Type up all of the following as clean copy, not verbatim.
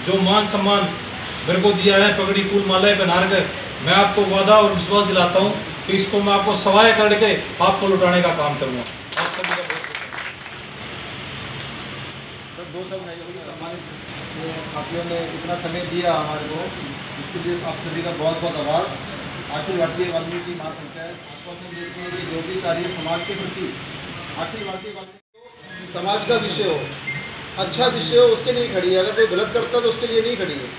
जो मान सम्मान मेरे को दिया है, पगड़ी फूल मालाएं पहना कर, मैं आपको वादा और विश्वास दिलाता हूँ कि इसको मैं आपको सवाए करके आपको लौटाने का काम करूँगा। आप सभी का सर, दो सब नए सम्मानित साथियों ने इतना समय दिया हमारे को, इसके लिए आप सभी का बहुत बहुत आभार। अखिल भारतीय वाल्मीकि महापंचायत आश्वासन देती है कि जो भी कार्य समाज के प्रति अखिल भारतीय वाल्मीकि समाज का विषय हो, अच्छा विषय हो, उसके लिए खड़ी है। अगर कोई गलत करता तो उसके लिए नहीं खड़ी है।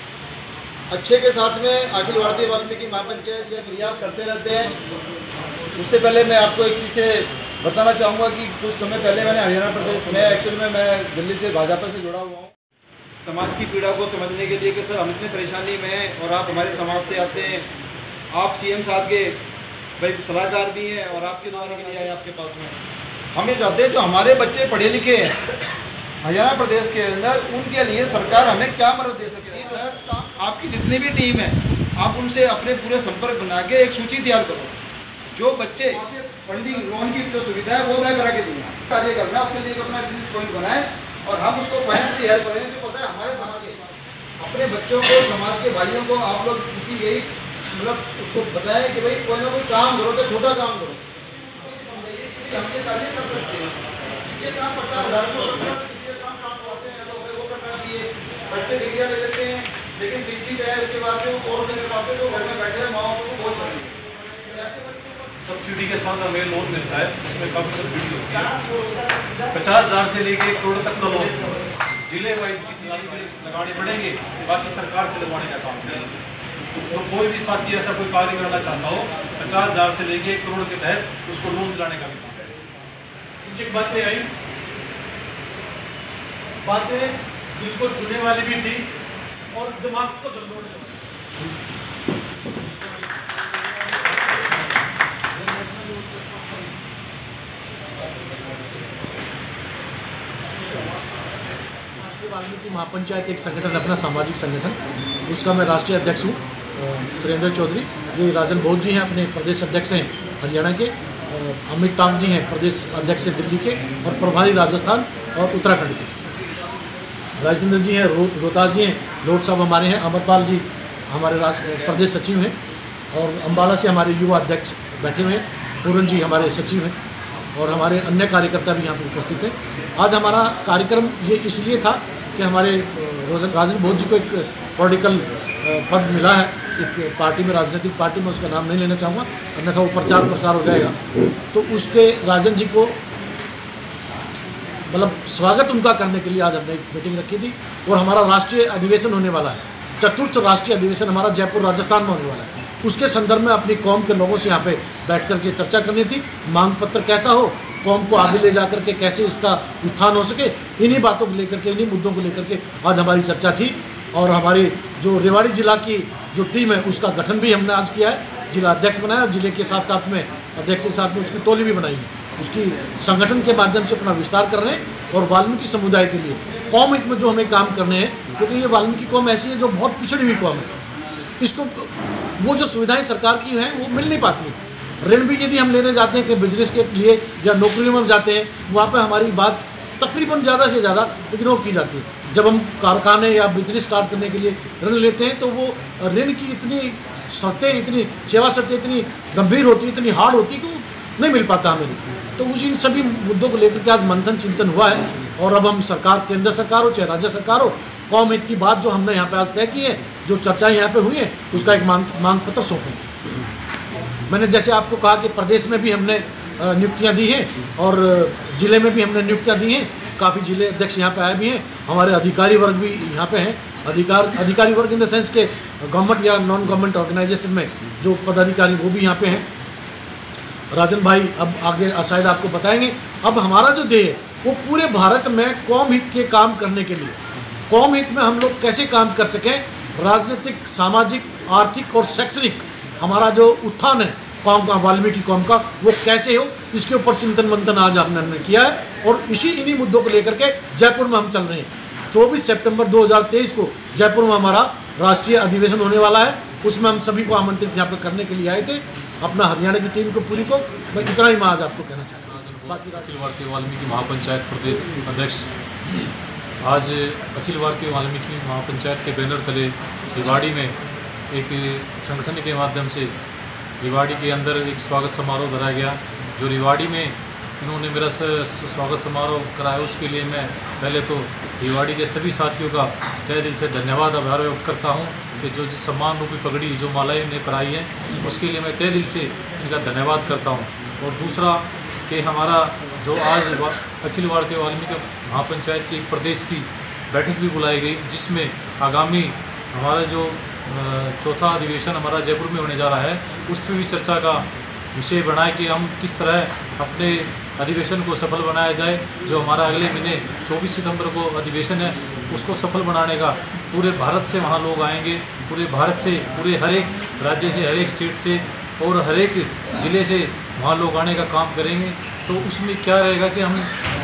अच्छे के साथ में अखिल भारतीय वाल्मीकि महापंचायत यह प्रयास करते रहते हैं। उससे पहले मैं आपको एक चीज़ से बताना चाहूँगा कि कुछ समय पहले मैंने हरियाणा प्रदेश में एक्चुअल में मैं दिल्ली से भाजपा से जुड़ा हुआ हूँ, समाज की पीड़ा को समझने के लिए कि सर हम इतनी परेशानी में हैं और आप हमारे समाज से आते हैं। आप सीएम साहब के भाई सलाहकार भी हैं और आपके दौरे के लिए आए आपके पास में। हम ये चाहते हैं जो हमारे बच्चे पढ़े लिखे हैं हरियाणा प्रदेश के अंदर, उनके लिए सरकार हमें क्या मदद दे सकती है। आपकी जितनी भी टीम है, आप उनसे अपने पूरे संपर्क बना के एक सूची तैयार करो। जो बच्चे फंडिंग लोन की जो सुविधा है वो मैं करा के दूँगा। कार्य करना उसके लिए अपना बिजनेस पॉइंट बनाए और हम उसको फाइनेंशियली हेल्प करें। जो पता है हमारे समाज के अपने बच्चों को, समाज के भाइयों को आप लोग किसी यही मतलब उसको बताएं कि भाई कोई ना कोई काम करो, तो छोटा काम करो, हमसे कार्य कर सकते हैं। किसी काम 50,000 को किसी काम 5 हैं तो वो करना चाहिए। बच्चे डिग्रियाँ ले लेते हैं लेकिन शिक्षित है, उसके बाद में वो और नहीं कर पाते तो घर में बैठे हैं, माँ बाप को बहुत पड़ेगी। सब्सिडी के साथ हमें लोन मिलता है, उसमें काफ़ी सब्सिडी होती है। 50,000 से लेके 1 करोड़ तक का लोन जिले वाइज किसी में लगाने पड़ेंगे, बाकी सरकार से लगवाने का काम करेंगे। तो कोई भी साथी ऐसा कोई कार्य करना चाहता हो, 50,000 से लेके 1 करोड़ के तहत उसको लोन दिलाने का भी काम करेंगे। कुछ एक बातें आई, बातें दिल को छूने वाली भी थी और दिमाग को झकझोरने वाली। वाल्मीकि महापंचायत एक संगठन, अपना सामाजिक संगठन, उसका मैं राष्ट्रीय अध्यक्ष हूँ, सुरेंद्र चौधरी। ये राजन बोध जी हैं, अपने प्रदेश अध्यक्ष हैं हरियाणा के। अमित टांग जी हैं, प्रदेश अध्यक्ष हैं दिल्ली के और प्रभारी राजस्थान और उत्तराखंड के। राजेंद्र जी हैं, रोहतास जी हैं, लोट साहब हमारे हैं। अमरपाल जी हमारे प्रदेश सचिव हैं और अम्बाला से हमारे युवा अध्यक्ष बैठे हुए हैं। पूरन जी हमारे सचिव हैं और हमारे अन्य कार्यकर्ता भी यहाँ पर उपस्थित हैं। आज हमारा कार्यक्रम ये इसलिए था कि हमारे राजन बोध जी को एक पॉलिटिकल पद मिला है एक पार्टी में, राजनीतिक पार्टी में, उसका नाम नहीं लेना चाहूँगा अन्यथा वो प्रचार प्रसार हो जाएगा। तो उसके राजन जी को मतलब स्वागत उनका करने के लिए आज हमने एक मीटिंग रखी थी और हमारा राष्ट्रीय अधिवेशन होने वाला है, चतुर्थ राष्ट्रीय अधिवेशन हमारा जयपुर राजस्थान में होने वाला है। उसके संदर्भ में अपनी कौम के लोगों से यहाँ पे बैठ कर के चर्चा करनी थी। मांग पत्र कैसा हो, कौम को आगे ले जाकर के कैसे इसका उत्थान हो सके, इन्हीं बातों को लेकर के, इन्हीं मुद्दों को लेकर के आज हमारी चर्चा थी। और हमारी जो रेवाड़ी जिला की जो टीम है उसका गठन भी हमने आज किया है, जिला अध्यक्ष बनाया, जिले के साथ साथ में अध्यक्ष के साथ में उसकी टोली भी बनाई है। उसकी संगठन के माध्यम से अपना विस्तार कर रहे हैं और वाल्मीकि समुदाय के लिए कौम हित में जो हमें काम करने हैं, क्योंकि ये वाल्मीकि कौम ऐसी है जो बहुत पिछड़ी हुई कौम है। इसको वो जो सुविधाएं सरकार की हैं वो मिल नहीं पाती है। ऋण भी यदि हम लेने जाते हैं कि बिजनेस के लिए या नौकरियों में जाते हैं, वहाँ पे हमारी बात तकरीबन ज़्यादा से ज़्यादा इग्नोर की जाती है। जब हम कारखाने या बिजनेस स्टार्ट करने के लिए ऋण लेते हैं तो वो ऋण की इतनी शर्तें, इतनी सेवा शर्तें इतनी गंभीर होती है, इतनी हार्ड होती है कि वो नहीं मिल पाता हमें। तो उस इन सभी मुद्दों को लेकर के आज मंथन चिंतन हुआ है और अब हम सरकार, केंद्र सरकार हो चाहे राज्य सरकार हो, कौम हित की बात जो हमने यहाँ पे आज तय की है, जो चर्चाएं यहाँ पे हुई हैं, उसका एक मांग पत्र सौंपेंगे। मैंने जैसे आपको कहा कि प्रदेश में भी हमने नियुक्तियाँ दी हैं और ज़िले में भी हमने नियुक्तियाँ दी हैं। काफ़ी जिले अध्यक्ष यहाँ पे आए भी हैं, हमारे अधिकारी वर्ग भी यहाँ पे हैं। अधिकारी वर्ग इन द सेंस के गवर्नमेंट या नॉन गवर्नमेंट ऑर्गेनाइजेशन में जो पदाधिकारी वो भी यहाँ पे हैं। राजन भाई अब आगे शायद आपको बताएंगे। अब हमारा जो ध्येय है वो पूरे भारत में कौम हित के काम करने के लिए, कौम हित में हम लोग कैसे काम कर सकें, राजनीतिक, सामाजिक, आर्थिक और शैक्षणिक हमारा जो उत्थान है कौम का, वाल्मीकि कौम का, वो कैसे हो, इसके ऊपर चिंतन मंथन आज हमने किया है और इन्हीं मुद्दों को लेकर के जयपुर में हम चल रहे हैं। 24 सितंबर 2023 को जयपुर में हमारा राष्ट्रीय अधिवेशन होने वाला है। उसमें हम सभी को आमंत्रित यहाँ पे करने के लिए आए थे, अपना हरियाणा की टीम को पूरी को। मैं इतना ही मैं आज आपको कहना चाहता हूँ। बाकी अखिल भारतीय वाल्मीकि महापंचायत प्रदेश अध्यक्ष आज अखिल भारतीय वाल्मीकि महापंचायत के बैनर तले रिवाड़ी में एक संगठन के माध्यम से रिवाड़ी के अंदर एक स्वागत समारोह धरा गया। जो रिवाड़ी में इन्होंने मेरा स्वागत समारोह कराया, उसके लिए मैं पहले तो रिवाड़ी के सभी साथियों का तहे दिल से धन्यवाद आभार व्यक्त करता हूं कि जो सम्मान रूपी पगड़ी जो मालाएं इन्हें पहनाई हैं, उसके लिए मैं तहे दिल से इनका धन्यवाद करता हूं। और दूसरा कि हमारा जो आज अखिल भारतीय वाल्मीकि महापंचायत की प्रदेश की बैठक भी बुलाई गई, जिसमें आगामी हमारा जो चौथा अधिवेशन हमारा जयपुर में होने जा रहा है, उस पर भी चर्चा का विषय बनाए कि हम किस तरह अपने अधिवेशन को सफल बनाया जाए। जो हमारा अगले महीने 24 सितंबर को अधिवेशन है, उसको सफल बनाने का पूरे भारत से वहाँ लोग आएंगे, पूरे भारत से, पूरे हर एक राज्य से, हर एक स्टेट से और हर एक ज़िले से वहाँ लोग आने का काम करेंगे। तो उसमें क्या रहेगा कि हम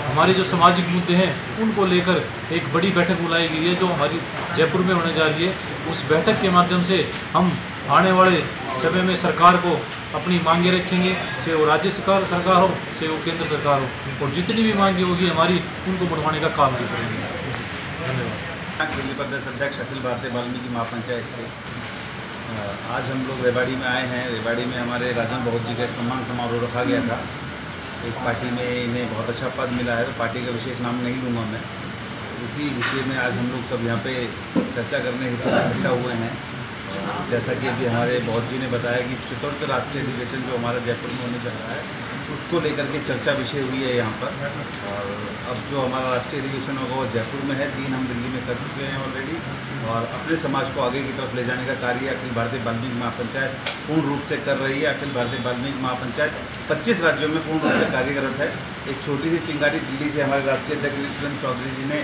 हमारे जो सामाजिक मुद्दे हैं उनको लेकर एक बड़ी बैठक बुलाई गई है जो हमारी जयपुर में होने जा रही है। उस बैठक के माध्यम से हम आने वाले समय में सरकार को अपनी मांगें रखेंगे, चाहे वो राज्य सरकार हो, चाहे वो केंद्र सरकार हो, और जितनी भी मांगें होगी हमारी उनको बढ़वाने का काम भी करेंगे। धन्यवाद। जिला प्रदेश अध्यक्ष अखिल भारतीय वाल्मीकि महापंचायत से आज हम लोग रेवाड़ी में आए हैं। रेवाड़ी में हमारे राजन बहुत जी का एक सम्मान समारोह रखा गया था। एक पार्टी में इन्हें बहुत अच्छा पद मिला है, तो पार्टी का विशेष नाम नहीं लूँगा मैं। उसी विषय में आज हम लोग सब यहाँ पे चर्चा करने हेतु इकट्ठा हुए हैं। जैसा कि अभी हमारे बहुत जी ने बताया कि चतुर्थ राष्ट्रीय अधिवेशन जो हमारा जयपुर में होने जा रहा है, उसको लेकर के चर्चा विषय हुई है यहाँ पर। और अब जो हमारा राष्ट्रीय अधिवेशन होगा वो जयपुर में है, 3 हम दिल्ली में कर चुके हैं ऑलरेडी। और अपने समाज को आगे की तरफ ले जाने का कार्य अखिल भारतीय वाल्मीकि महापंचायत पूर्ण रूप से कर रही है। अखिल भारतीय वाल्मीकि महापंचायत 25 राज्यों में पूर्ण रूप से कार्यरत है। एक छोटी सी चिंगारी दिल्ली से हमारे राष्ट्रीय अध्यक्ष ऋषिकेश चौधरी जी ने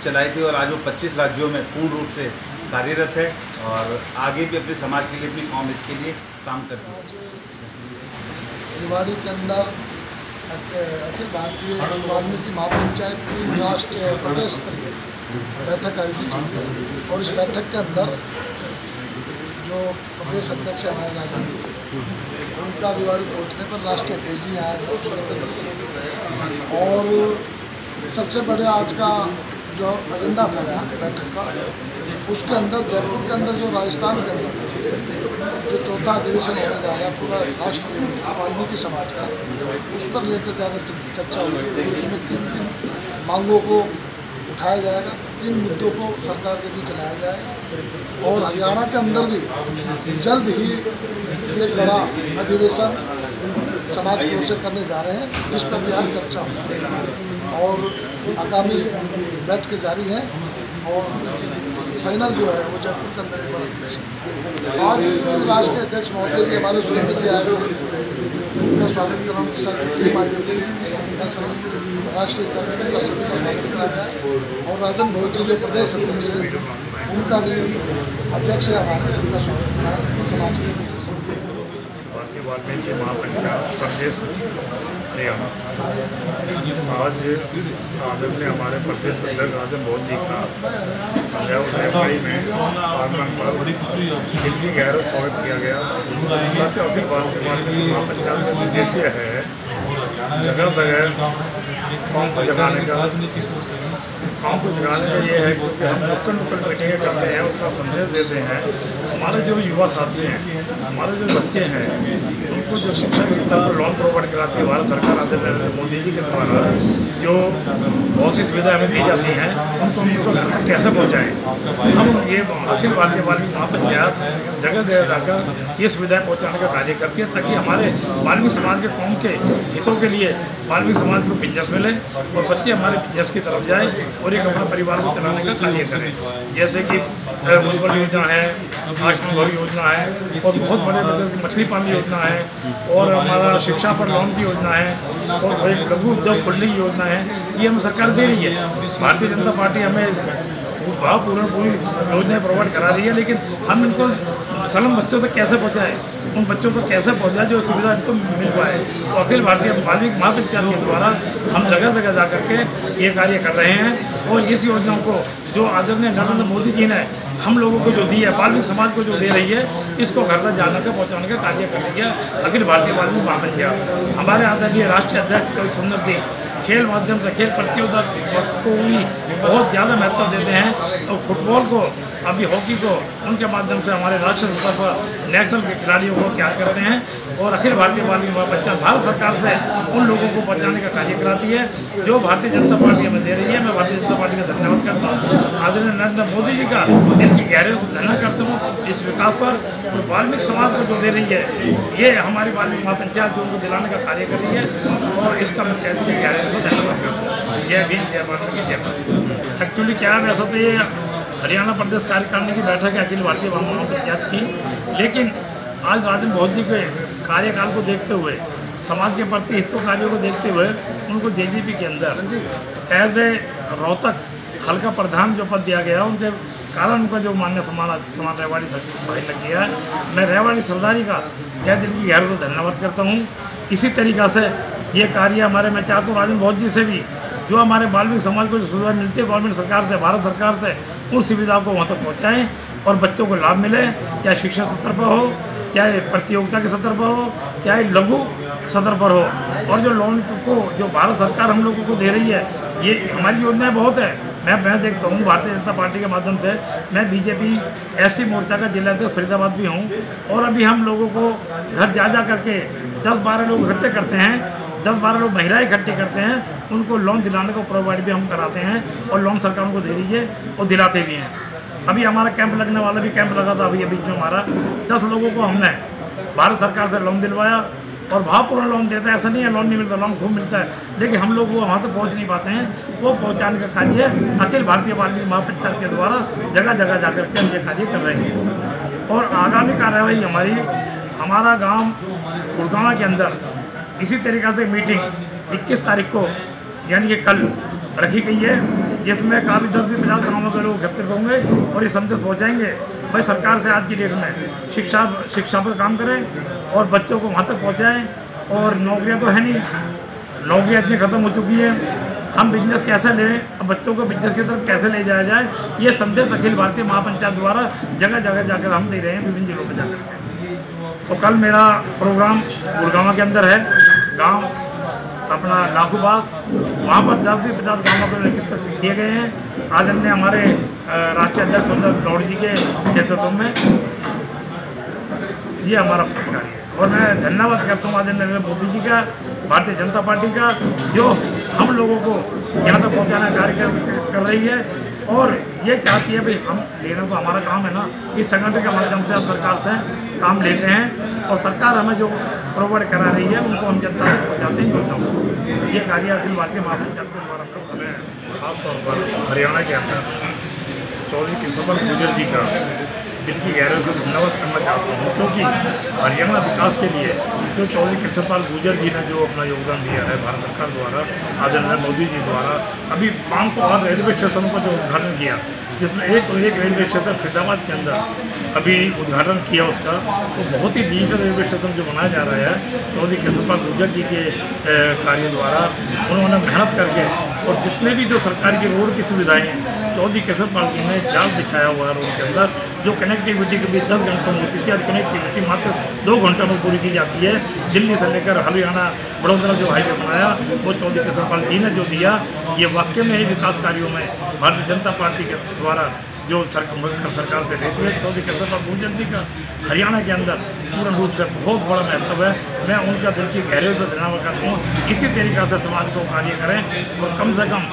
चलाई थी और आज वो 25 राज्यों में पूर्ण रूप से कार्यरत है और आगे भी अपने समाज के लिए, अपनी कौम हित के लिए काम करती है। रिवाड़ी के अंदर अखिल भारतीय वाल्मीकि महापंचायत की राष्ट्रीय प्रदेश स्तरीय बैठक आयोजित हुई है और इस बैठक के अंदर जो प्रदेश अध्यक्ष है हमारे राजन जी, उनका रिवाड़ी पहुँचने पर राष्ट्रीय अध्यक्ष जी आए और सबसे बड़े आज का जो एजेंडा था यहाँ बैठक का, उसके अंदर जयपुर के अंदर जो राजस्थान के अंदर जो चौथा अधिवेशन होने जा रहा है पूरा राष्ट्र वाल्मीकि समाज का, उस पर लेकर ज़्यादा चर्चा होगी। उसमें किन मांगों को उठाया जाएगा, किन मुद्दों को सरकार के बीच लाया जाएगा। और हरियाणा के अंदर भी जल्द ही एक बड़ा अधिवेशन समाज की ओर से करने जा रहे हैं, जिस पर भी आज चर्चा होगी और आगामी बैठकें जारी हैं और फाइनल जो है वो जयपुर के अंदर एक बड़ा अधिवेशन। आज राष्ट्रीय अध्यक्ष महोदय जी हमारे सुरेंद्र जी आए थे, उनका स्वागत करा, उनके साथ टीम आई है, राष्ट्रीय स्तर पर उनका सभी का स्वागत करा गया। और राजन बहुत जी जो प्रदेश अध्यक्ष है, उनका भी अध्यक्ष है हमारे, उनका स्वागत करा समाज के भारतीय वाल्मीकि महापंचायत प्रदेश सचिव हरियाणा। आज आदरणीय हमारे प्रदेश अध्यक्ष राजन बहुत जी का रेवाड़ी में आगमन पर दिल की गहरा स्वागत किया गया। साथ ही अखिल भारतीय वाल्मीकि महापंचायत का उद्देश्य है जगह जगह कौम को जगाने का ये है क्योंकि हम नुक्कड़ मीटिंगें करते हैं, उसका संदेश देते हैं। हमारे जो युवा साथी हैं, हमारे जो बच्चे हैं, उनको जो शिक्षा के स्तर पर लोन प्रोवाइड कराती है भारत सरकार आदरणीय नरेंद्र मोदी जी के द्वारा, जो बहुत सी सुविधाएं हमें दी जाती हैं, उनको घर तक कैसे पहुँचाएँ। हम ये अखिल भारतीय वाल्मीकि महापंचायत जगह जगह जाकर ये सुविधाएँ पहुँचाने का कार्य करती है, ताकि हमारे वाल्मीकि समाज के कौम के हितों के लिए वाल्मीकि समाज को बिजनेस मिले और बच्चे हमारे बिजनेस की तरफ जाएँ और एक अपना परिवार को चलाने का कार्य करें। जैसे कि मुद्रा योजना है, आयुष्मान योजना है और बहुत बड़े मछली पालन योजना है और हमारा शिक्षा पर लोन की योजना है और एक लघु उद्योग खोलने की योजना है। ये हमें सरकार दे रही है। भारतीय जनता पार्टी हमें भावपूर्ण पूरी योजनाएं प्रोवाइड करा रही है, लेकिन हम इनको सलम बच्चों तक कैसे पहुँचाएँ, उन बच्चों तक कैसे पहुँचाएं जो सुविधा इनको मिल पाए। तो अखिल भारतीय वाल्मीकि महापंचायत के द्वारा हम जगह जगह जा करके ये कार्य कर रहे हैं और इस योजना को जो आदरणीय नरेंद्र मोदी जी ने हम लोगों को जो दी है, वाल्मीकि समाज को जो दे रही है, इसको घर तक जाने का पहुँचाने का कार्य कर रही है अखिल भारतीय वाल्मीकि महापंचायत। हमारे आदरणीय राष्ट्रीय अध्यक्ष सुंदर जी खेल माध्यम से खेल प्रतियोगिता को भी बहुत ज़्यादा महत्व देते हैं और फुटबॉल को अभी हॉकी को उनके माध्यम से हमारे राष्ट्रीय स्तर पर नेशनल के खिलाड़ियों को तैयार करते हैं और अखिल भारतीय बाल विवाह पंचायत भारत सरकार से उन लोगों को पहुँचाने का कार्य कराती है जो भारतीय जनता पार्टी हमें दे रही है। मैं भारतीय जनता पार्टी का धन्यवाद करता हूँ। आदरणीय नरेंद्र मोदी जी का दिल की गहराइयों से धन्यवाद करता हूँ इस विकास पर और वाल्मीकि समाज को जो दे रही है ये हमारी वाल्मीकि महापंचायत जो उनको दिलाने का कार्य कर रही है और इसका मैं दिल की गहराइयों से धन्यवाद करता हूँ। जय भीम, जय वाल्मीकि, जय भारत। एक्चुअली क्या है, वैसा तो ये हरियाणा प्रदेश कार्यकारिणी की बैठक है अखिल भारतीय महापंचायत की, लेकिन आज राजेंद्र मोदी जी के कार्यकाल को देखते हुए समाज के प्रति हितों कार्यों को देखते हुए उनको जेजीपी के अंदर एज ए रोहतक हल्का प्रधान जो पद दिया गया उनके कारण उनका जो मान्य समान रेवाड़ी भाई लग गया है। मैं रेवाड़ी सरदारी का तहे दिल की गहराइयों से धन्यवाद करता हूँ। इसी तरीक़ा से ये कार्य हमारे, मैं चाहता हूँ राजेंद्र मोदी जी से भी जो हमारे वाल्मीकि समाज को जो सुविधा मिलती है गवर्नमेंट सरकार से, भारत सरकार से, उन सुविधाओं को वहाँ तक पहुँचाएँ और बच्चों को लाभ मिले, चाहे शिक्षा स्तर पर हो, चाहे प्रतियोगिता के स्तर पर हो, चाहे लघु स्तर पर हो। और जो लोन को जो भारत सरकार हम लोगों को दे रही है, ये हमारी योजनाएं बहुत है। मैं देखता हूँ भारतीय जनता पार्टी के माध्यम से, मैं बीजेपी एससी मोर्चा का जिला अध्यक्ष फरीदाबाद भी हूँ और अभी हम लोगों को घर जा करके 10-12 लोग इकट्ठे करते हैं, 10-12 लोग महिलाएं इकट्ठी करते हैं, उनको लोन दिलाने को प्रोवाइड भी हम कराते हैं और लोन सरकार उनको दे रही है और दिलाते भी हैं। अभी हमारा कैंप लगने वाला भी कैंप लगा था अभी बीच में हमारा, 10 लोगों को हमने भारत सरकार से लोन दिलवाया और भावपूर्ण लोन देता है। ऐसा नहीं है लोन नहीं मिलता, लोन खूब मिलता है, लेकिन हम लोग वो वहाँ तक पहुँच नहीं पाते हैं। वो पहुँचाने का कार्य अखिल भारतीय वाल्मीकि महापंचायत के द्वारा जगह जगह जाकर के हम ये कार्य कर रहे हैं। और आगामी कार्यवाही हमारा गाँव गुड़गांव के अंदर इसी तरीक़े से मीटिंग 21 तारीख को यानी कि कल रखी गई है, जिसमें काफ़ी 10-50 गाँवों के लोग एकत्रित होंगे और ये संदेश पहुँचाएंगे भाई सरकार से आज की डेट में शिक्षा पर काम करें और बच्चों को वहाँ तक पहुँचाएँ। और नौकरियाँ तो है नहीं, नौकरियाँ इतनी ख़त्म हो चुकी है, हम बिजनेस कैसे लें, अब बच्चों को बिजनेस की तरफ कैसे ले जाया जाए, ये संदेश अखिल भारतीय महापंचायत द्वारा जगह जगह जाकर हम दे रहे हैं विभिन्न जिलों में जाकर। तो कल मेरा प्रोग्राम गुड़गांव के अंदर है, गांव अपना लाखूबास, वहाँ पर 10-50 गाँवों के नेतृत्व किए गए हैं आदरणीय हमारे राष्ट्रीय अध्यक्ष सुंदर गौड़ जी के नेतृत्व में। ये हमारा कार्य है और मैं धन्यवाद करता हूँ आदरणीय नरेंद्र मोदी जी का, भारतीय जनता पार्टी का, जो हम लोगों को यहाँ तक पहुँचाने का कार्य कर रही है और ये चाहती है भाई हम लेना तो हमारा काम है ना, इस संगठन के माध्यम से हम सरकार से काम लेते हैं और सरकार हमें जो प्रोवाइड करा रही है उनको हम जनता तक पहुँचाते हैं योजनाओं को। ये कार्य अखिल भारतीय महापंचायत के द्वारा हमें खासतौर पर हरियाणा के अंदर चौधरी कृष्णपाल गुर्जर जी का दिल की गहराइयों से धन्यवाद करना चाहता हूँ, क्योंकि हरियाणा विकास के लिए जो चौधरी कृष्णपाल गुर्जर जी ने जो अपना योगदान दिया है भारत सरकार द्वारा, आदरणीय मोदी जी द्वारा अभी 508 रेलवे स्टेशनों का जो उद्घाटन किया, जिसमें एक रेलवे स्टेशन फरीदाबाद के अंदर अभी उद्घाटन किया उसका, तो बहुत ही डिजिटल रेलवे स्टेशन जो बनाया जा रहा है चौधरी कृष्णपाल गुर्जर जी के कार्य द्वारा। उन्होंने मेहनत करके और जितने भी जो सरकार की रोड की सुविधाएं हैं चौधरी कृष्णपाल जी ने जाल बिछाया हुआ है रोड के अंदर, जो कनेक्टिविटी कभी 10 घंटों में होती थी, आज कनेक्टिविटी मात्र 2 घंटों में पूरी की जाती है। दिल्ली से लेकर हरियाणा बड़ौदा जो हाईवे बनाया वो चौधरी कृष्णपाल जी ने जो दिया, ये वाकई में ही विकास कार्यों में भारतीय जनता पार्टी के द्वारा जो सरकार से लेती है। चौधरी कृष्णपाल गुर्जर जी का हरियाणा के अंदर पूर्ण रूप से बहुत बड़ा महत्व है। मैं उनका दिल की गहराइयों से धन्यवाद करता हूँ। इसी तरीक़े से समाज को कार्य करें और कम से कम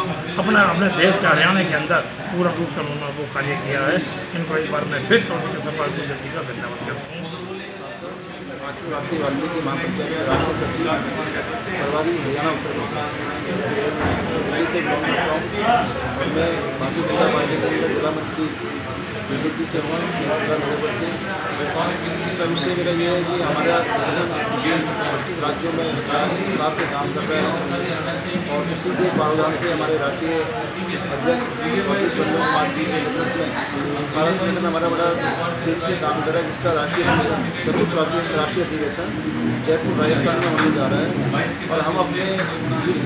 अपने देश के हरियाणा के अंदर पूर्ण रूप से उन्होंने वो कार्य किया है। इनको एक बार मैं फिर चौधरी कृष्णपाल गुर्जर जी का धन्यवाद करता हूँ। अखिल भारतीय वाल्मीकि महापंचायत के राष्ट्रीय सचिव फरवरी हरियाणा उत्तर प्रदेश दिल्ली से बिलोंग करता हूँ। मैं भारतीय जनता पार्टी के अंदर जिला मंत्री बीजेपी से हूँ नगर से। दूसरा विषय मेरा ये है कि हमारा संगठन 25 राज्यों में विस्तार से काम कर रहे हैं और उसी के प्रावधान से हमारे राष्ट्रीय अध्यक्ष सुंदर कुमार जी के नेतृत्व में सारा संगठन हमारा बड़ा तेजी से काम कर रहा है, जिसका राष्ट्रीय चतुर्थ राष्ट्रीय अधिवेशन जयपुर राजस्थान में होने जा रहा है और हम अपने इस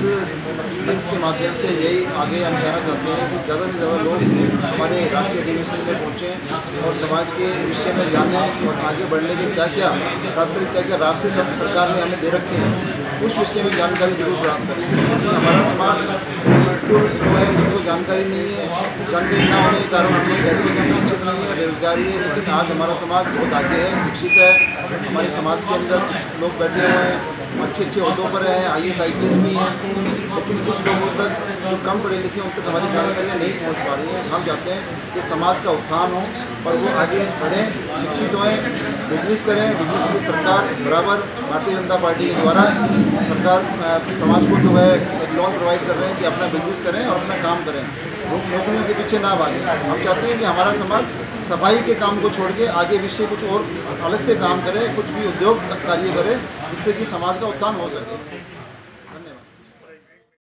मंच के माध्यम से यही आगे हम कहना चाहते हैं कि ज़्यादा से ज़्यादा लोग हमारे राष्ट्रीय अधिवेशन में पहुँचें और समाज के विषय में जानें और आगे बढ़ने के क्या क्या तात्पर्य क्या क्या रास्ते सरकार ने हमें दे रखे हैं उस विषय में जानकारी जरूर प्राप्त करें, क्योंकि हमारा समाज बिल्कुल जो है जिसको जानकारी नहीं है, जानकारी ना होने के कारण हम लोग कहते हैं शिक्षित नहीं है, बेरोजगारी है। लेकिन आज हमारा समाज बहुत आगे है, शिक्षित है। हमारे समाज के अंदर शिक्षित लोग बैठे हुए हैं, अच्छे अच्छे अहदों पर हैं, IAS IPS भी हैं। लेकिन कुछ लोगों तक जो कम पढ़े लिखे उन तक हमारी जानकारियाँ नहीं पहुँच पा रही हैं। हम चाहते हैं कि समाज का उत्थान हो और वो आगे बढ़ें, शिक्षित होएं, बिजनेस करें। बिजनेस की सरकार बराबर भारतीय जनता पार्टी के द्वारा सरकार समाज को जो है एक लोन प्रोवाइड कर रहे हैं कि अपना बिजनेस करें और अपना काम करें, नौकरियों के पीछे ना भागें। हम चाहते हैं कि हमारा समाज सफाई के काम को छोड़ के आगे विषय कुछ और अलग से काम करे, कुछ भी उद्योग कार्य करे जिससे कि समाज का उत्थान हो सके।